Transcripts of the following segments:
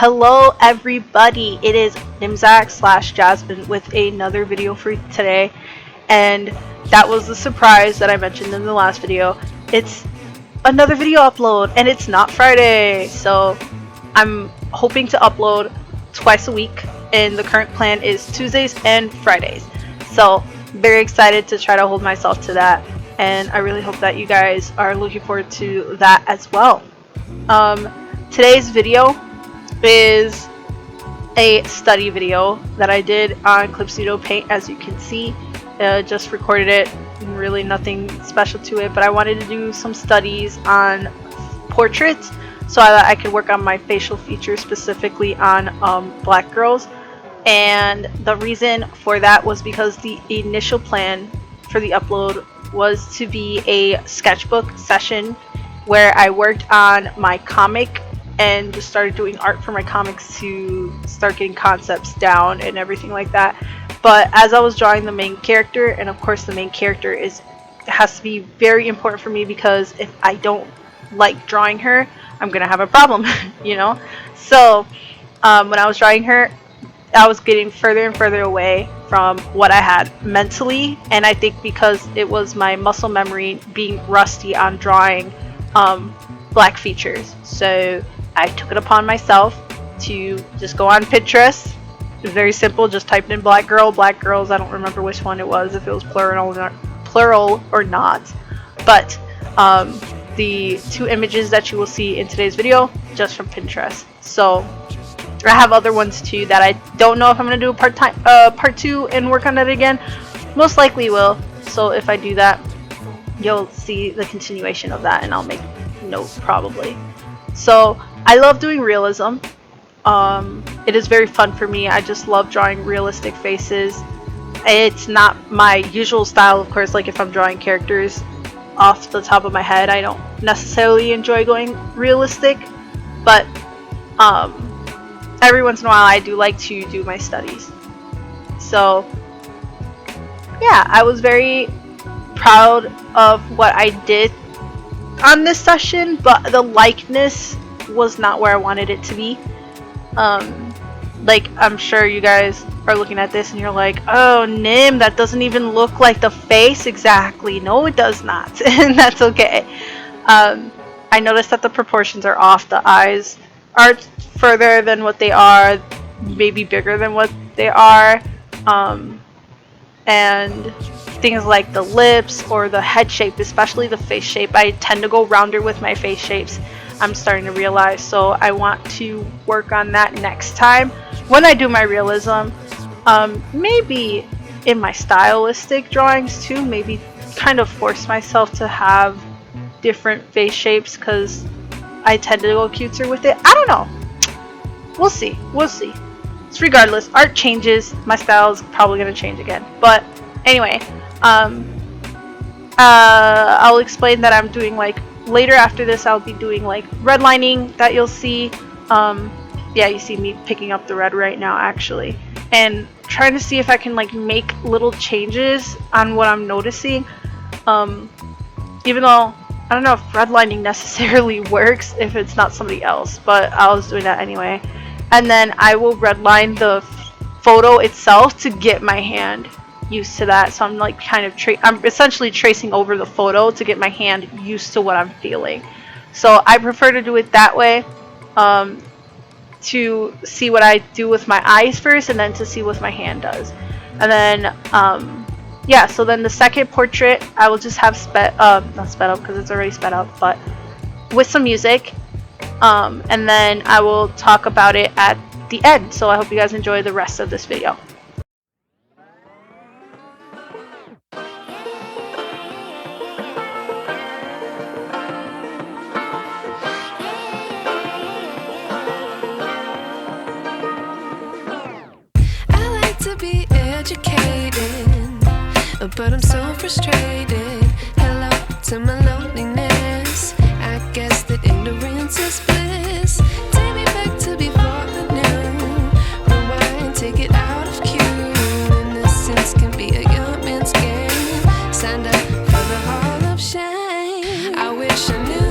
Hello everybody, it is Nimzak slash Jasmine with another video for today, and that was the surprise that I mentioned in the last video. It's another video upload and it's not Friday, so I'm hoping to upload twice a week, and the current plan is Tuesdays and Fridays. So very excited to try to hold myself to that, and I really hope that you guys are looking forward to that as well. Today's video is a study video that I did on Clipstudio Paint. As you can see, just recorded it, really nothing special to it, but I wanted to do some studies on portraits so that I could work on my facial features, specifically on black girls. And the reason for that was because the initial plan for the upload was to be a sketchbook session where I worked on my comic and just started doing art for my comics to start getting concepts down and everything like that. But as I was drawing the main character, and of course the main character has to be very important for me, because if I don't like drawing her, I'm gonna have a problem, you know. So when I was drawing her, I was getting further and further away from what I had mentally, and I think because it was my muscle memory being rusty on drawing black features. So I took it upon myself to just go on Pinterest. It's very simple, just typed in black girls. I don't remember which one it was, if it was plural or not. But the two images that you will see in today's video, just from Pinterest. So I have other ones too that I don't know if I'm gonna do a part 2 and work on that again. Most likely will. So if I do that, you'll see the continuation of that, and I'll make note probably. So I love doing realism. It is very fun for me. I just love drawing realistic faces. It's not my usual style, of course. Like if I'm drawing characters off the top of my head, I don't necessarily enjoy going realistic, but every once in a while I do like to do my studies. So yeah, I was very proud of what I did on this session, but the likeness was not where I wanted it to be. Like, I'm sure you guys are looking at this and you're like, oh Nim, that doesn't even look like the face exactly. No, it does not. And that's okay. I noticed that the proportions are off. The eyes are further than what they are, maybe bigger than what they are, and things like the lips or the head shape, especially the face shape. I tend to go rounder with my face shapes, I'm starting to realize, so I want to work on that next time when I do my realism. Maybe in my stylistic drawings too, maybe kind of force myself to have different face shapes, because I tend to go cuter with it. I don't know, we'll see. It's regardless, art changes, my style is probably going to change again. But anyway, I'll explain that I'm doing, like, later after this I'll be doing like redlining that you'll see. Yeah, you see me picking up the red right now actually, and trying to see if I can like make little changes on what I'm noticing, even though I don't know if redlining necessarily works if it's not somebody else, but I was doing that anyway. And then I will redline the photo itself to get my hand used to that. So I'm like kind of I'm essentially tracing over the photo to get my hand used to what I'm feeling. So I prefer to do it that way, to see what I do with my eyes first, and then to see what my hand does. And then yeah, so then the second portrait I will just have not sped up because it's already sped up, but with some music, and then I will talk about it at the end. So I hope you guys enjoy the rest of this video. But I'm so frustrated. Hello to my loneliness. I guess that ignorance is bliss. Take me back to before I knew. Rewind, take it out of cue. Innocence can be a young man's game. Signed up for the hall of shame. I wish I knew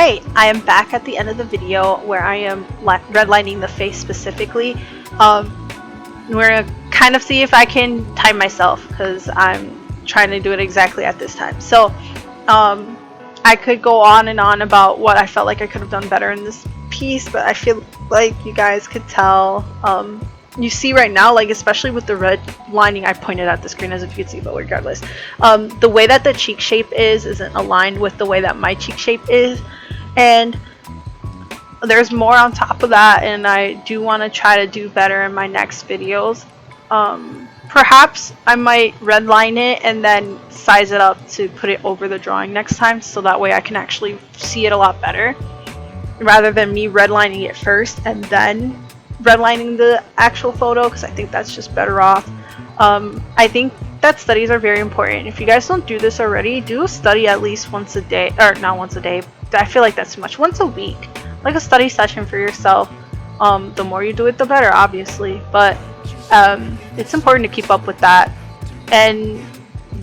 Alright, I am back at the end of the video where I am redlining the face specifically. We're gonna kind of see if I can time myself because I'm trying to do it exactly at this time. So I could go on and on about what I felt like I could have done better in this piece, but I feel like you guys could tell. You see right now, like especially with the red lining, I pointed at the screen as if you could see, but regardless, the way that the cheek shape isn't aligned with the way that my cheek shape is, and there's more on top of that, and I do want to try to do better in my next videos. Perhaps I might redline it and then size it up to put it over the drawing next time, so that way I can actually see it a lot better, rather than me redlining it first and then redlining the actual photo, because I think that's just better off. I think that studies are very important. If you guys don't do this already, do a study at least once a day, or not once a day, I feel like that's too much, once a week, like a study session for yourself. The more you do it, the better, obviously, but it's important to keep up with that. And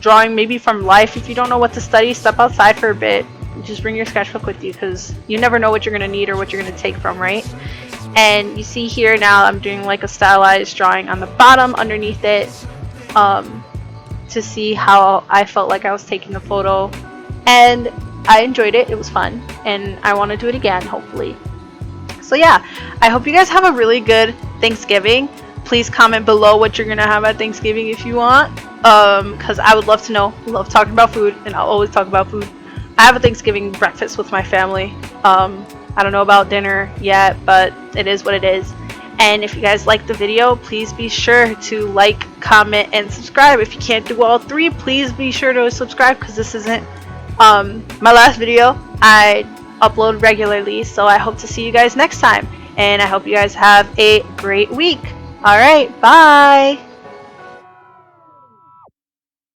drawing maybe from life, if you don't know what to study, step outside for a bit, just bring your sketchbook with you, because you never know what you're going to need or what you're going to take from, right? And you see here now I'm doing like a stylized drawing on the bottom underneath it, to see how I felt like I was taking the photo, and I enjoyed it. It was fun, and I want to do it again, hopefully. So yeah, I hope you guys have a really good Thanksgiving. Please comment below what you're gonna have at Thanksgiving if you want, because I would love to know. I love talking about food, and I'll always talk about food. I have a Thanksgiving breakfast with my family. I don't know about dinner yet, but it is what it is. And if you guys like the video, please be sure to like, comment, and subscribe. If you can't do all three, please be sure to subscribe, because this isn't my last video. I upload regularly, so I hope to see you guys next time, and I hope you guys have a great week. Alright, bye!